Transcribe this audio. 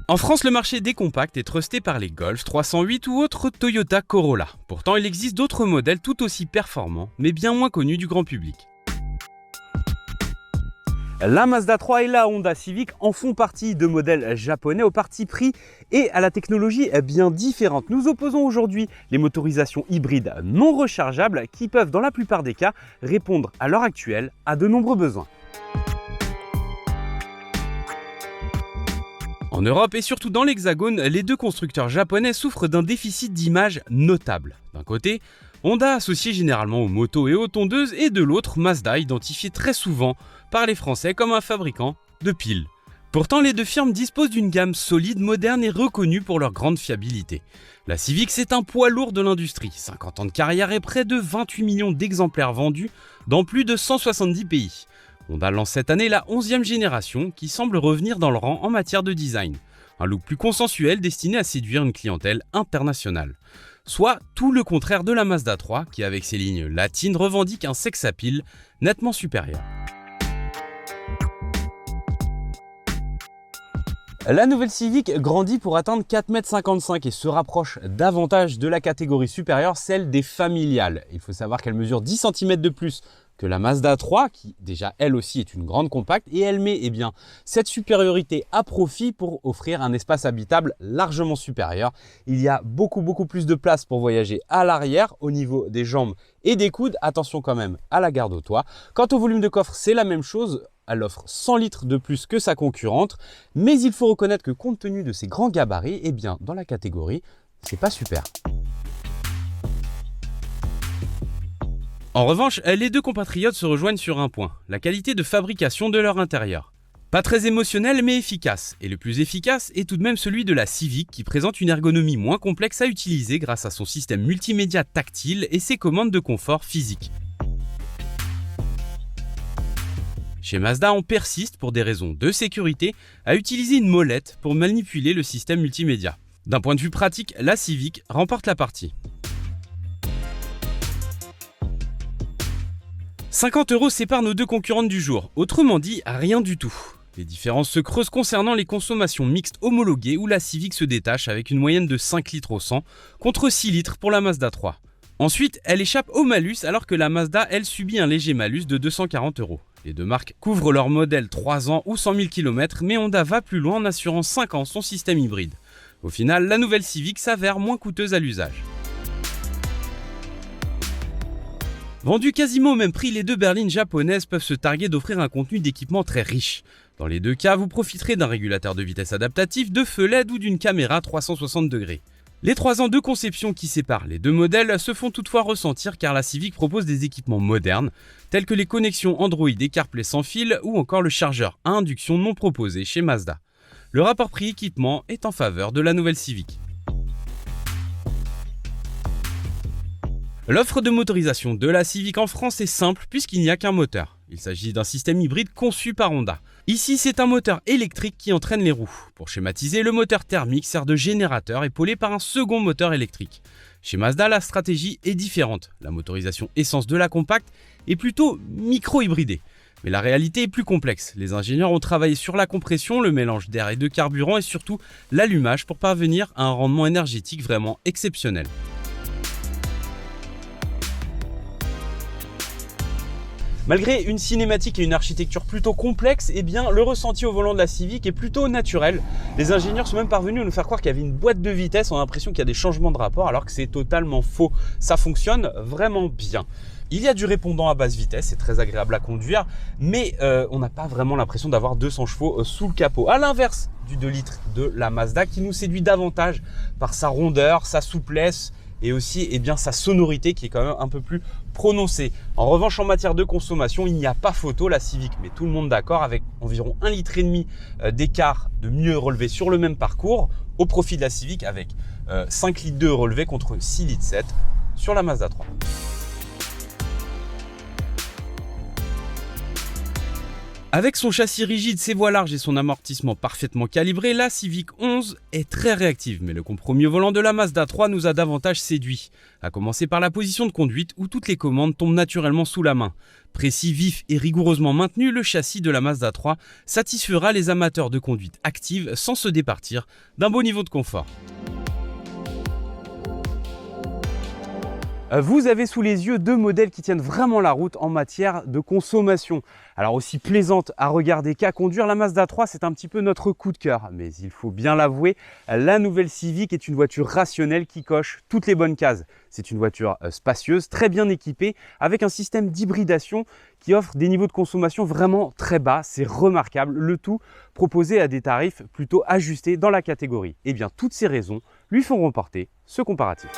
En France, le marché des compacts est trusté par les Golf 308 ou autres Toyota Corolla. Pourtant, il existe d'autres modèles tout aussi performants, mais bien moins connus du grand public. La Mazda 3 et la Honda Civic en font partie, de modèles japonais au parti pris et à la technologie bien différente. Nous opposons aujourd'hui les motorisations hybrides non rechargeables qui peuvent, dans la plupart des cas, répondre à l'heure actuelle à de nombreux besoins. En Europe et surtout dans l'Hexagone, les deux constructeurs japonais souffrent d'un déficit d'image notable. D'un côté, Honda associé généralement aux motos et aux tondeuses, et de l'autre, Mazda identifié très souvent par les Français comme un fabricant de piles. Pourtant, les deux firmes disposent d'une gamme solide, moderne et reconnue pour leur grande fiabilité. La Civic, c'est un poids lourd de l'industrie, 50 ans de carrière et près de 28 millions d'exemplaires vendus dans plus de 170 pays. Honda lance cette année la 11e génération qui semble revenir dans le rang en matière de design. Un look plus consensuel destiné à séduire une clientèle internationale. Soit tout le contraire de la Mazda 3 qui, avec ses lignes latines, revendique un sex appeal nettement supérieur. La nouvelle Civic grandit pour atteindre 4,55 m et se rapproche davantage de la catégorie supérieure, celle des familiales. Il faut savoir qu'elle mesure 10 cm de plus que la Mazda 3, qui déjà elle aussi est une grande compacte, et elle met cette supériorité à profit pour offrir un espace habitable largement supérieur. Il y a beaucoup plus de place pour voyager à l'arrière, au niveau des jambes et des coudes. Attention quand même à la garde au toit. Quant au volume de coffre, c'est la même chose. Elle offre 100 litres de plus que sa concurrente, mais il faut reconnaître que compte tenu de ses grands gabarits, dans la catégorie, c'est pas super. En revanche, les deux compatriotes se rejoignent sur un point, la qualité de fabrication de leur intérieur. Pas très émotionnel mais efficace, et le plus efficace est tout de même celui de la Civic qui présente une ergonomie moins complexe à utiliser grâce à son système multimédia tactile et ses commandes de confort physique. Chez Mazda, on persiste, pour des raisons de sécurité, à utiliser une molette pour manipuler le système multimédia. D'un point de vue pratique, la Civic remporte la partie. 50 € séparent nos deux concurrentes du jour, autrement dit, rien du tout. Les différences se creusent concernant les consommations mixtes homologuées où la Civic se détache avec une moyenne de 5 litres au 100 contre 6 litres pour la Mazda 3. Ensuite, elle échappe au malus alors que la Mazda, elle, subit un léger malus de 240 €. Les deux marques couvrent leur modèle 3 ans ou 100 000 km, mais Honda va plus loin en assurant 5 ans son système hybride. Au final, la nouvelle Civic s'avère moins coûteuse à l'usage. Vendues quasiment au même prix, les deux berlines japonaises peuvent se targuer d'offrir un contenu d'équipement très riche. Dans les deux cas, vous profiterez d'un régulateur de vitesse adaptatif, de feux LED ou d'une caméra 360 degrés. Les 3 ans de conception qui séparent les deux modèles se font toutefois ressentir car la Civic propose des équipements modernes tels que les connexions Android et CarPlay sans fil ou encore le chargeur à induction non proposé chez Mazda. Le rapport prix-équipement est en faveur de la nouvelle Civic. L'offre de motorisation de la Civic en France est simple puisqu'il n'y a qu'un moteur. Il s'agit d'un système hybride conçu par Honda. Ici, c'est un moteur électrique qui entraîne les roues. Pour schématiser, le moteur thermique sert de générateur épaulé par un second moteur électrique. Chez Mazda, la stratégie est différente. La motorisation essence de la compacte est plutôt micro-hybridée. Mais la réalité est plus complexe. Les ingénieurs ont travaillé sur la compression, le mélange d'air et de carburant et surtout l'allumage pour parvenir à un rendement énergétique vraiment exceptionnel. Malgré une cinématique et une architecture plutôt complexes, le ressenti au volant de la Civic est plutôt naturel. Les ingénieurs sont même parvenus à nous faire croire qu'il y avait une boîte de vitesse. On a l'impression qu'il y a des changements de rapport alors que c'est totalement faux. Ça fonctionne vraiment bien. Il y a du répondant à basse vitesse, c'est très agréable à conduire, mais on n'a pas vraiment l'impression d'avoir 200 chevaux sous le capot. À l'inverse du 2 litres de la Mazda qui nous séduit davantage par sa rondeur, sa souplesse, et aussi sa sonorité qui est quand même un peu plus prononcée. En revanche, en matière de consommation, il n'y a pas photo. La Civic met tout le monde d'accord avec environ 1,5 litre d'écart de mieux relevé sur le même parcours au profit de la Civic avec 5 litres de relevé contre 6 litres 7 sur la Mazda 3. Avec son châssis rigide, ses voies larges et son amortissement parfaitement calibré, la Civic 11 est très réactive, mais le compromis au volant de la Mazda 3 nous a davantage séduit. À commencer par la position de conduite où toutes les commandes tombent naturellement sous la main. Précis, vif et rigoureusement maintenu, le châssis de la Mazda 3 satisfera les amateurs de conduite active sans se départir d'un beau niveau de confort. Vous avez sous les yeux deux modèles qui tiennent vraiment la route en matière de consommation. Alors aussi plaisante à regarder qu'à conduire, la Mazda 3 c'est un petit peu notre coup de cœur. Mais il faut bien l'avouer, la nouvelle Civic est une voiture rationnelle qui coche toutes les bonnes cases. C'est une voiture spacieuse, très bien équipée, avec un système d'hybridation qui offre des niveaux de consommation vraiment très bas. C'est remarquable, le tout proposé à des tarifs plutôt ajustés dans la catégorie. Et bien toutes ces raisons lui font remporter ce comparatif.